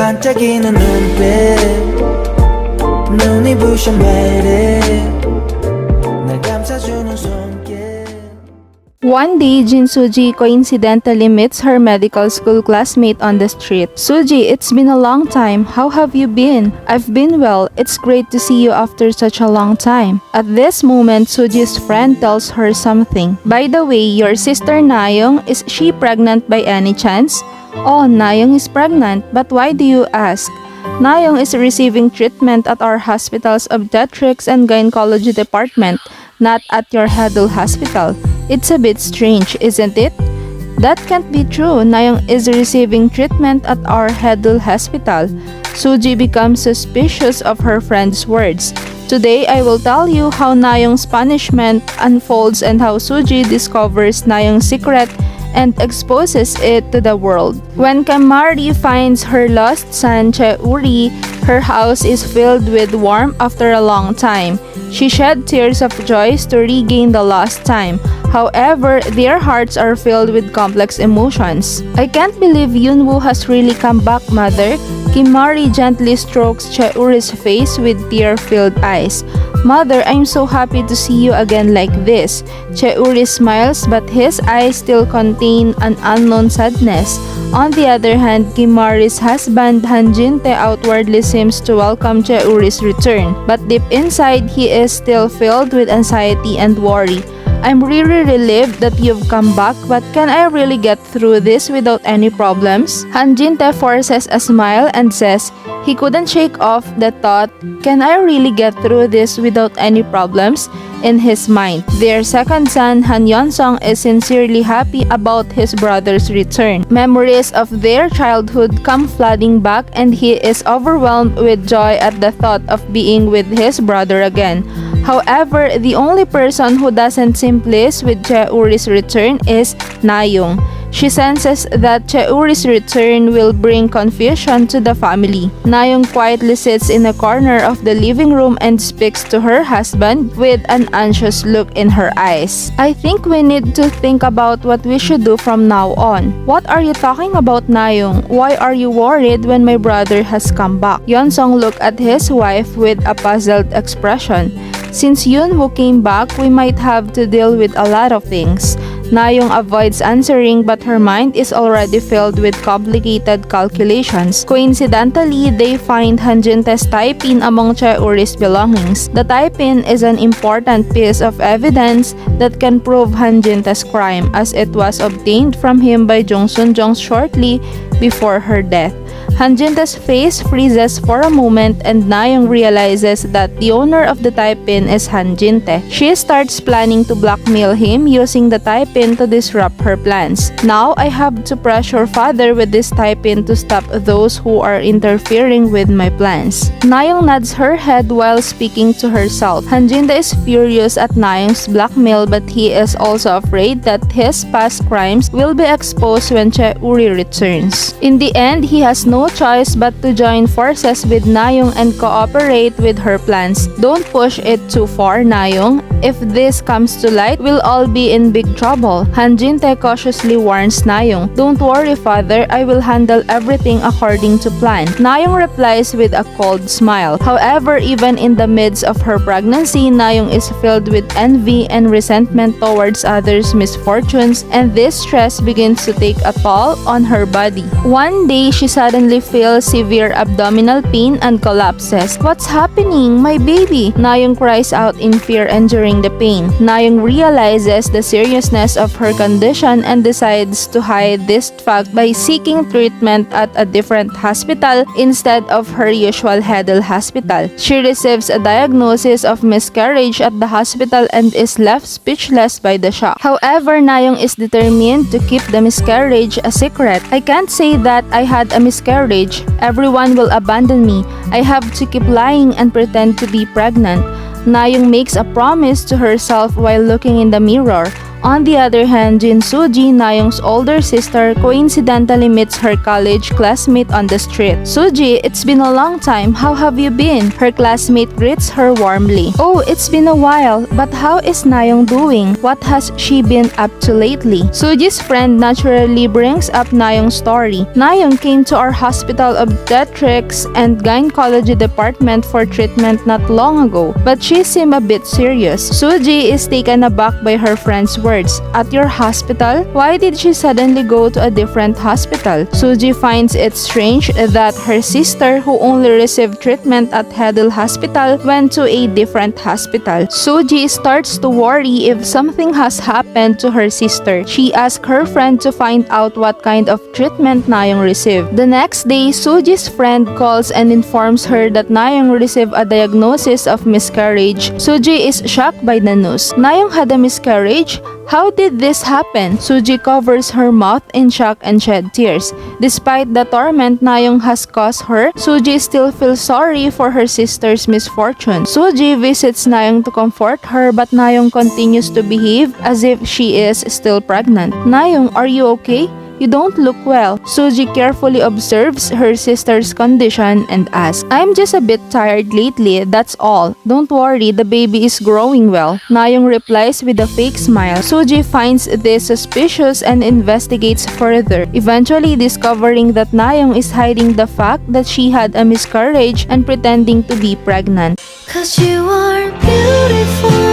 반짝이는 눈빛 눈이 부셔 매일 날 감싸주는 손길. One day, Jin Soo Ji coincidentally meets her medical school classmate on the street. Suji, it's been a long time. How have you been? I've been well. It's great to see you after such a long time. At this moment, Suji's friend tells her something. By the way, your sister Naong, is she pregnant by any chance? Oh, Naong is pregnant, but why do you ask? Naong is receiving treatment at our hospital's obstetrics and gynecology department, not at your Haedeul Hospital. It's a bit strange, isn't it? That can't be true. Naong is receiving treatment at our Haedeul Hospital. Suji becomes suspicious of her friend's words. Today, I will tell you how Naong's punishment unfolds and how Suji discovers Naong's secret and exposes it to the world. When Kamari finds her lost son, Chae Woo Ri, her house is filled with warmth after a long time. She shed tears of joy to regain the lost time. However, their hearts are filled with complex emotions. I can't believe Yunwoo has really come back, mother. Kimari gently strokes Chae Woo Ri's face with tear-filled eyes. Mother, I'm so happy to see you again like this. Chae Woo Ri smiles, but his eyes still contain an unknown sadness. On the other hand, Kimari's husband Han Jin-tae outwardly seems to welcome Chae Woo Ri's return, but deep inside he is still filled with anxiety and worry. I'm really relieved that you've come back, but can I really get through this without any problems? Han Jin-tae forces a smile and says he couldn't shake off the thought, can I really get through this without any problems? In his mind, their second son, Han Yeon-sung, is sincerely happy about his brother's return. Memories of their childhood come flooding back and he is overwhelmed with joy at the thought of being with his brother again. However, the only person who doesn't seem pleased with Chae Woo Ri's return is Naong. She senses that Chae Woo Ri's return will bring confusion to the family. Naong quietly sits in a corner of the living room and speaks to her husband with an anxious look in her eyes. I think we need to think about what we should do from now on. What are you talking about, Naong? Why are you worried when my brother has come back? Yeon-sung looked at his wife with a puzzled expression. Since Yunwoo came back, we might have to deal with a lot of things. Naong avoids answering, but her mind is already filled with complicated calculations. Coincidentally, they find Han Jin-tae's tie-pin among Chae Woo Ri's belongings. The tie-pin is an important piece of evidence that can prove Han Jin-tae's crime, as it was obtained from him by Jung Sun-jung shortly before her death. Han Jin-tae's face freezes for a moment and Naong realizes that the owner of the tie-pin is Han Jin-tae. She starts planning to blackmail him using the tie-pin to disrupt her plans. Now, I have to pressure father with this tie-pin to stop those who are interfering with my plans. Naong nods her head while speaking to herself. Han Jin-tae is furious at Naong's blackmail, but he is also afraid that his past crimes will be exposed when Chae Woo Ri returns. In the end, he has no choice but to join forces with Naong and cooperate with her plans. Don't push it too far, Naong. If this comes to light, we'll all be in big trouble. Han Jin-tae cautiously warns Naong. Don't worry, father. I will handle everything according to plan. Naong replies with a cold smile. However, even in the midst of her pregnancy, Naong is filled with envy and resentment towards others' misfortunes, and this stress begins to take a toll on her body. One day, she suddenly feels severe abdominal pain and collapses. What's happening? My baby! Naong cries out in fear and during the pain. Naong realizes the seriousness of her condition and decides to hide this fact by seeking treatment at a different hospital instead of her usual Haedeul Hospital. She receives a diagnosis of miscarriage at the hospital and is left speechless by the shock. However, Naong is determined to keep the miscarriage a secret. I can't say that I had a miscarriage. Everyone will abandon me. I have to keep lying and pretend to be pregnant. Naong makes a promise to herself while looking in the mirror. On the other hand, Jin Soo Ji, Naong's older sister, coincidentally meets her college classmate on the street. "Suji, it's been a long time. How have you been?" Her classmate greets her warmly. "Oh, it's been a while, but how is Naong doing? What has she been up to lately?" Suji's friend naturally brings up Naong's story. "Naong came to our hospital obstetrics and gynecology department for treatment not long ago, but she seemed a bit serious." Suji is taken aback by her friend's words. "At your hospital? Why did she suddenly go to a different hospital?" Suji finds it strange that her sister, who only received treatment at Haedeul Hospital, went to a different hospital. Suji starts to worry if something has happened to her sister. She asks her friend to find out what kind of treatment Naong received. The next day, Suji's friend calls and informs her that Naong received a diagnosis of miscarriage. Suji is shocked by the news. "Naong had a miscarriage? How did this happen?" Suji covers her mouth in shock and shed tears. Despite the torment Naong has caused her, Suji still feels sorry for her sister's misfortune. Suji visits Naong to comfort her, but Naong continues to behave as if she is still pregnant. "Naong, are you okay? You don't look well." Suji carefully observes her sister's condition and asks, "I'm just a bit tired lately, that's all. Don't worry, the baby is growing well." Naong replies with a fake smile. Suji finds this suspicious and investigates further, eventually discovering that Naong is hiding the fact that she had a miscarriage and pretending to be pregnant. "'Cause you are beautiful